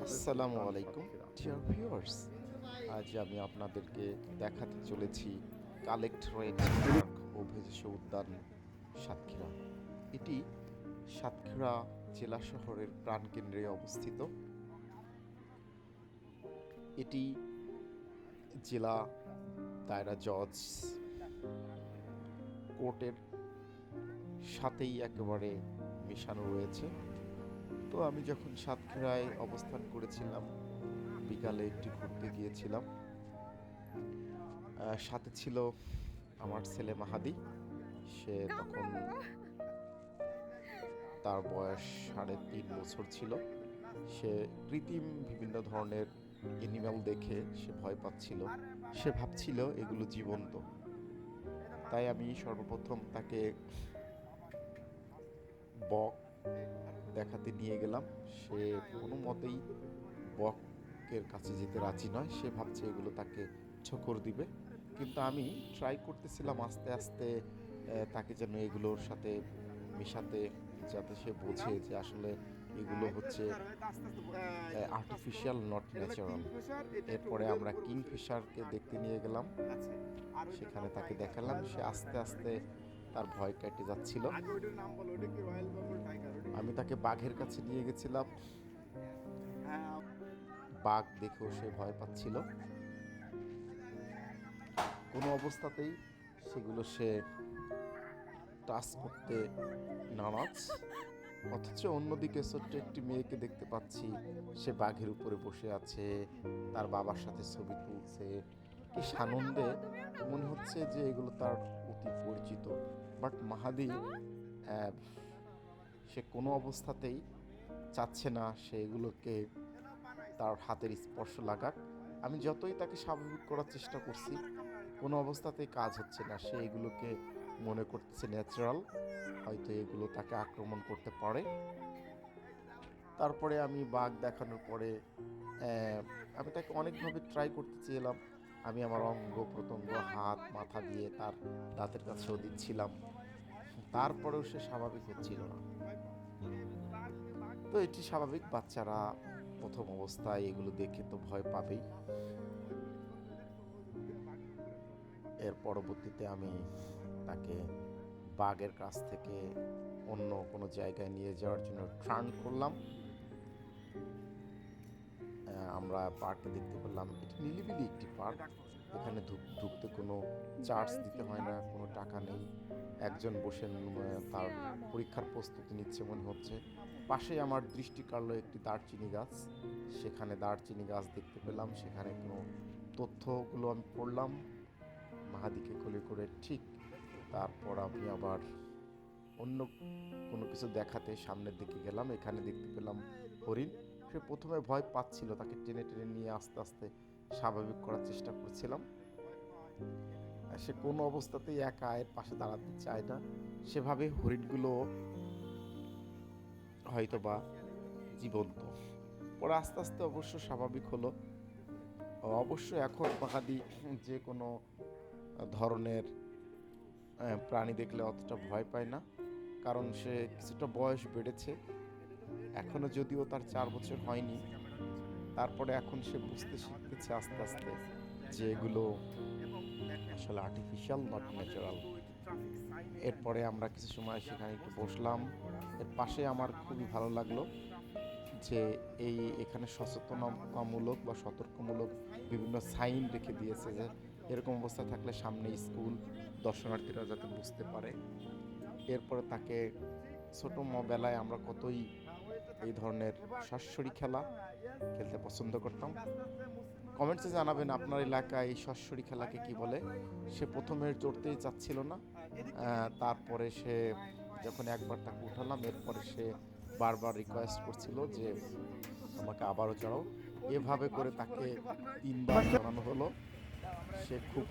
আসসালামু আলাইকুম dear viewers. আজ আমি আপনাদেরকে দেখাতে চলেছি কালেক্টরেট পার্ক ও ভেষজ উদ্যান সাতক্ষীরা। এটি সাতক্ষীরা জেলা শহরের প্রাণকেন্দ্রে অবস্থিত। এটি জেলা দায়রা জজ কোর্টের সাথেই একেবারে মেশানো রয়েছে। তো আমি যখন সাতক্ষীরায় অবস্থান করেছিলাম, বিকালে একটি ঘুরতে গিয়েছিলাম। সাথে ছিল আমার ছেলে মাহাদি। সে তখন তার বয়স 3.5 বছর ছিল। সে কৃত্রিম বিভিন্ন ধরনের এনিম্যাল দেখে সে ভয় পাচ্ছিল। সে ভাবছিল এগুলো জীবন্ত। তাই আমি সর্বপ্রথম তাকে বক দেখাতে নিয়ে গেলাম। সে কোনো মতেই বকের কাছে যেতে রাজি নয়। সে ভাবছে এগুলো তাকে ঠোকর দিবে। কিন্তু আমি ট্রাই করতেছিলাম আস্তে আস্তে তাকে যেন এগুলোর সাথে মেশাতে, যাতে সে বোঝে যে আসলে এগুলো হচ্ছে আর্টিফিশিয়াল, নট ন্যাচারাল। এরপরে আমরা কিংফিশারকে দেখতে নিয়ে গেলাম। সেখানে তাকে দেখালাম। সে আস্তে আস্তে তার ভয় কেটে যাচ্ছিল। আমি তাকে বাঘের কাছে নিয়ে গেছিলাম। বাঘ দেখেও সে ভয় পাচ্ছিল। কোনো অবস্থাতেই সেগুলো সে টাচ করতে নারাজ। অথচ অন্যদিকে ছোট্ট একটি মেয়েকে দেখতে পাচ্ছি, সে বাঘের উপরে বসে আছে, তার বাবার সাথে ছবি তুলছে। কি সানন্দে! মনে হচ্ছে যে এগুলো তার অতি পরিচিত। বাট মাহাদি সে কোনো অবস্থাতেই চাচ্ছে না সে এগুলোকে তার হাতের স্পর্শ লাগাক। আমি যতই তাকে স্বাভাবিক করার চেষ্টা করছি, কোনো অবস্থাতেই কাজ হচ্ছে না। সে এগুলোকে মনে করতেছে ন্যাচারাল, হয়তো এগুলো তাকে আক্রমণ করতে পারে। তারপরে আমি বাঘ দেখানোর পরে আমি তাকে অনেকভাবে ট্রাই করতে চেয়েলাম। আমি আমার অঙ্গ প্রত্যঙ্গ, হাত, মাথা দিয়ে তার দাঁতের কাছেও দিচ্ছিলাম। তারপরেও সে স্বাভাবিক হচ্ছিল না। তো এটি স্বাভাবিক, বাচ্চারা প্রথম অবস্থায় এগুলো দেখে তো ভয় পাবেই। এর পরবর্তীতে আমি তাকে বাঘের কাছ থেকে অন্য কোনো জায়গায় নিয়ে যাওয়ার জন্য ট্রান করলাম। আমরা পার্কে দেখতে পেলাম এটি নিলিবিলি একটি পার্ক। এখানে ঢুকতে কোনো চার্জ দিতে হয় না, কোনো টাকা নেই। একজন বসে তার পরীক্ষার প্রস্তুতি নিচ্ছে মনে হচ্ছে। পাশে আমার দৃষ্টি কাড়লো একটি দারচিনি গাছ। সেখানে দারচিনি গাছ দেখতে পেলাম। সেখানে কোনো তথ্যগুলো আমি পড়লাম মাহাদিকে কোলে করে। ঠিক তারপর আমি আবার অন্য কোনো কিছু দেখাতে সামনের দিকে গেলাম। এখানে দেখতে পেলাম হরিণ। সে প্রথমে ভয় পাচ্ছিল, তাকে টেনে টেনে নিয়ে আস্তে আস্তে স্বাভাবিক করার চেষ্টা করছিলাম। সে কোনো অবস্থাতেই একা এর পাশে দাঁড়াতে চায় না। সেভাবে হরিণগুলো হয়তোবা জীবন্ত। পরে আস্তে আস্তে অবশ্য স্বাভাবিক হলো। অবশ্য এখন বাহাদি যে কোনো ধরনের প্রাণী দেখলে অতটা ভয় পায় না, কারণ সে কিছুটা বয়স বেড়েছে। এখনো যদিও তার 4 বছর হয়নি, তারপরে এখন সে বুঝতে শিখতেছে আস্তে আস্তে যে এগুলো আসলে আর্টিফিশিয়াল, নট ন্যাচারাল। এরপরে আমরা কিছু সময় সেখানে একটু বসলাম। এর পাশে আমার খুবই ভালো লাগলো যে এখানে সচেতনতামূলক বা সতর্কমূলক বিভিন্ন সাইন রেখে দিয়েছে, যে এরকম অবস্থা থাকলে সামনে স্কুল, দর্শনার্থীরা যাতে বুঝতে পারে। এরপরে তাকে ছোট বেলায় আমরা কতই এই ধরনের শস্যরি খেলা খেলতে পছন্দ করতাম। কমেন্টসে জানাবেন আপনার এলাকায় এই শস্যরি খেলাকে কি বলে। সে প্রথমে চড়তেই চাচ্ছিল না। তারপরে সে যখন একবার তাকে উঠালাম, এরপরে সে বারবার রিকোয়েস্ট করছিল যে আমাকে আবারও চড়াও। এভাবে করে তাকে 3বার চড়ানো হলো। সে খুব